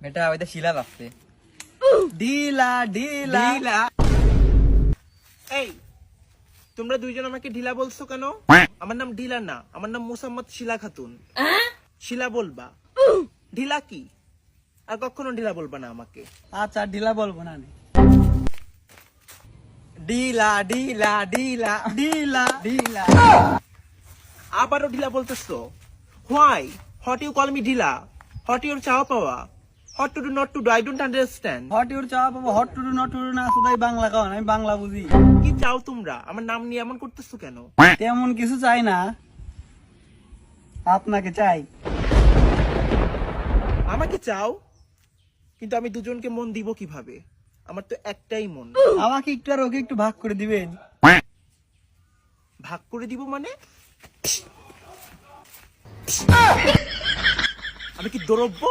বেটা ওইটা শিলা লাগছে। ঢিলা ঢিলা ঢিলা। এই তোমরা দুইজন আমাকে ঢিলা বলছো কেন? আমার নাম ঢিলা না, আমার নাম মুসাম্মদ শিলা খাতুন। শিলা বলবা, ঢিলা কি? আর কখনো ঢিলা বলবা না আমাকে। আচ্ছা ঢিলা বলবো না নে। ঢিলা ঢিলা ঢিলা ঢিলা ঢিলা। আবারও ঢিলা বলতেছো? Why? What you call me ঢিলা? হোয়াট ইউর চাওয়া পাওয়া? What to do not to do? I don't understand. What your চাওয়া পাবো, what to do not to do না, শুধাই বাংলা কারণ আমি বাংলা বুঝি। কি চাও তোমরা? আমার নাম নিয়ে এমন করতেছো কেন? তেমন কিছু চাই না, আপনাকে চাই। আমাকে চাও, কিন্তু আমি দুজনকে মন দিব কিভাবে? আমার তো একটাই মন। আমাকে একটু আর ওকে একটু ভাগ করে দিবেন। ভাগ করে দিব মানে? আমি কি দ্রব্য?